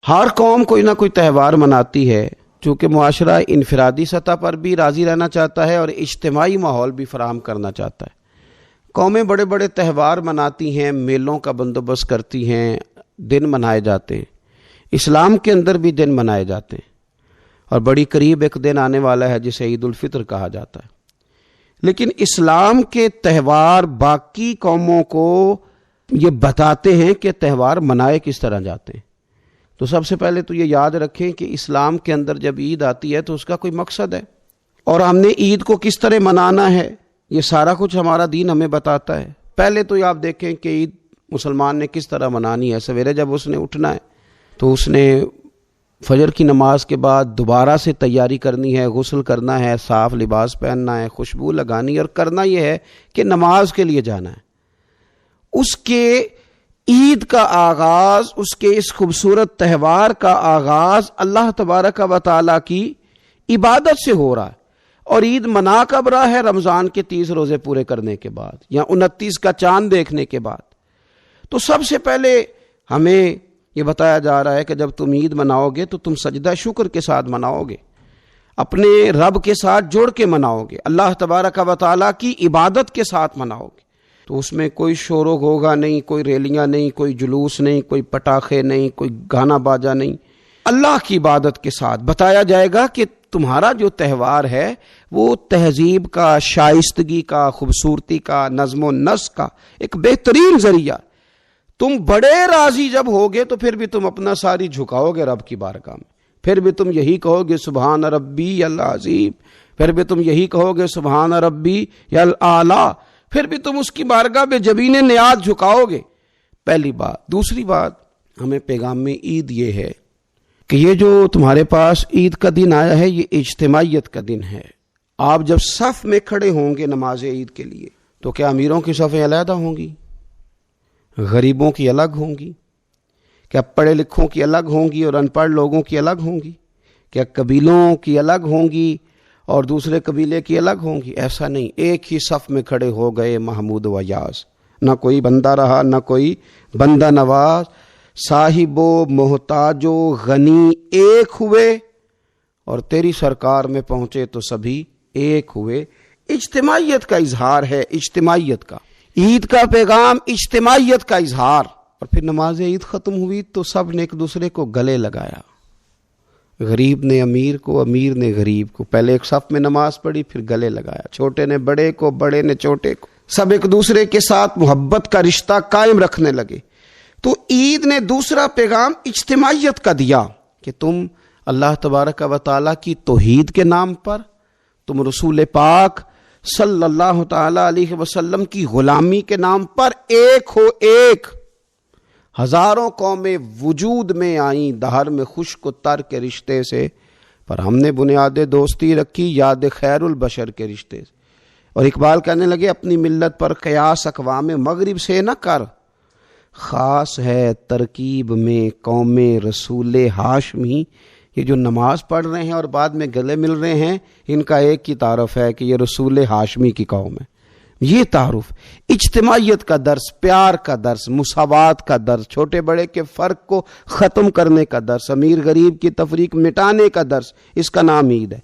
ہر قوم کوئی نہ کوئی تہوار مناتی ہے، چونکہ معاشرہ انفرادی سطح پر بھی راضی رہنا چاہتا ہے اور اجتماعی ماحول بھی فراہم کرنا چاہتا ہے۔ قومیں بڑے بڑے تہوار مناتی ہیں، میلوں کا بندوبست کرتی ہیں، دن منائے جاتے ہیں۔ اسلام کے اندر بھی دن منائے جاتے ہیں، اور بڑی قریب ایک دن آنے والا ہے جسے عید الفطر کہا جاتا ہے۔ لیکن اسلام کے تہوار باقی قوموں کو یہ بتاتے ہیں کہ تہوار منائے کس طرح جاتے ہیں۔ تو سب سے پہلے تو یہ یاد رکھیں کہ اسلام کے اندر جب عید آتی ہے تو اس کا کوئی مقصد ہے، اور ہم نے عید کو کس طرح منانا ہے یہ سارا کچھ ہمارا دین ہمیں بتاتا ہے۔ پہلے تو آپ دیکھیں کہ عید مسلمان نے کس طرح منانی ہے۔ سویرے جب اس نے اٹھنا ہے تو اس نے فجر کی نماز کے بعد دوبارہ سے تیاری کرنی ہے، غسل کرنا ہے، صاف لباس پہننا ہے، خوشبو لگانی ہے، اور کرنا یہ ہے کہ نماز کے لیے جانا ہے۔ اس کے عید کا آغاز، اس کے اس خوبصورت تہوار کا آغاز اللہ تبارک و تعالیٰ کی عبادت سے ہو رہا ہے، اور عید منا کب رہا ہے؟ رمضان کے 30 روزے پورے کرنے کے بعد یا 29 کا چاند دیکھنے کے بعد۔ تو سب سے پہلے ہمیں یہ بتایا جا رہا ہے کہ جب تم عید مناؤ گے تو تم سجدہ شکر کے ساتھ مناؤ گے، اپنے رب کے ساتھ جوڑ کے مناؤ گے، اللہ تبارک و تعالیٰ کی عبادت کے ساتھ مناؤ گے۔ تو اس میں کوئی شور و غوغا نہیں، کوئی ریلیاں نہیں، کوئی جلوس نہیں، کوئی پٹاخے نہیں، کوئی گانا باجا نہیں۔ اللہ کی عبادت کے ساتھ بتایا جائے گا کہ تمہارا جو تہوار ہے وہ تہذیب کا، شائستگی کا، خوبصورتی کا، نظم و نسق کا ایک بہترین ذریعہ۔ تم بڑے راضی جب ہوگے تو پھر بھی تم اپنا ساری جھکاؤ گے رب کی بارگاہ میں، پھر بھی تم یہی کہو گے سبحان ربی العظیم، پھر بھی تم یہی کہو گے سبحان ربی الاعلی، پھر بھی تم اس کی بارگاہ میں جبین نیاز جھکاؤ گے۔ پہلی بات۔ دوسری بات، ہمیں پیغام عید یہ ہے کہ یہ جو تمہارے پاس عید کا دن آیا ہے یہ اجتماعیت کا دن ہے۔ آپ جب صف میں کھڑے ہوں گے نماز عید کے لیے تو کیا امیروں کی صفیں علیحدہ ہوں گی؟ غریبوں کی الگ ہوں گی؟ کیا پڑھے لکھوں کی الگ ہوں گی اور ان پڑھ لوگوں کی الگ ہوں گی؟ کیا قبیلوں کی الگ ہوں گی اور دوسرے قبیلے کی الگ ہوں گی؟ ایسا نہیں، ایک ہی صف میں کھڑے ہو گئے محمود و یاز، نہ کوئی بندہ رہا نہ کوئی بندہ نواز، صاحب و محتاج و غنی ایک ہوئے، اور تیری سرکار میں پہنچے تو سبھی ایک ہوئے۔ اجتماعیت کا اظہار ہے، اجتماعیت کا۔ عید کا پیغام اجتماعیت کا اظہار۔ اور پھر نماز عید ختم ہوئی تو سب نے ایک دوسرے کو گلے لگایا، غریب نے امیر کو، امیر نے غریب کو، پہلے ایک صف میں نماز پڑھی پھر گلے لگایا، چھوٹے نے بڑے کو، بڑے نے چھوٹے کو، سب ایک دوسرے کے ساتھ محبت کا رشتہ قائم رکھنے لگے۔ تو عید نے دوسرا پیغام اجتماعیت کا دیا کہ تم اللہ تبارک و تعالیٰ کی توحید کے نام پر، تم رسول پاک صلی اللہ تعالی علیہ وسلم کی غلامی کے نام پر ایک ہو، ایک۔ ہزاروں قومیں وجود میں آئیں دہر میں خشک و تر کے رشتے سے، پر ہم نے بنیاد دوستی رکھی یاد خیر البشر کے رشتے سے۔ اور اقبال کہنے لگے اپنی ملت پر قیاس اقوام مغرب سے نہ کر، خاص ہے ترکیب میں قوم رسول ہاشمی۔ یہ جو نماز پڑھ رہے ہیں اور بعد میں گلے مل رہے ہیں، ان کا ایک ہی تعارف ہے کہ یہ رسول ہاشمی کی قوم ہے۔ یہ تعارف اجتماعیت کا درس، پیار کا درس، مساوات کا درس، چھوٹے بڑے کے فرق کو ختم کرنے کا درس، امیر غریب کی تفریق مٹانے کا درس، اس کا نام عید ہے۔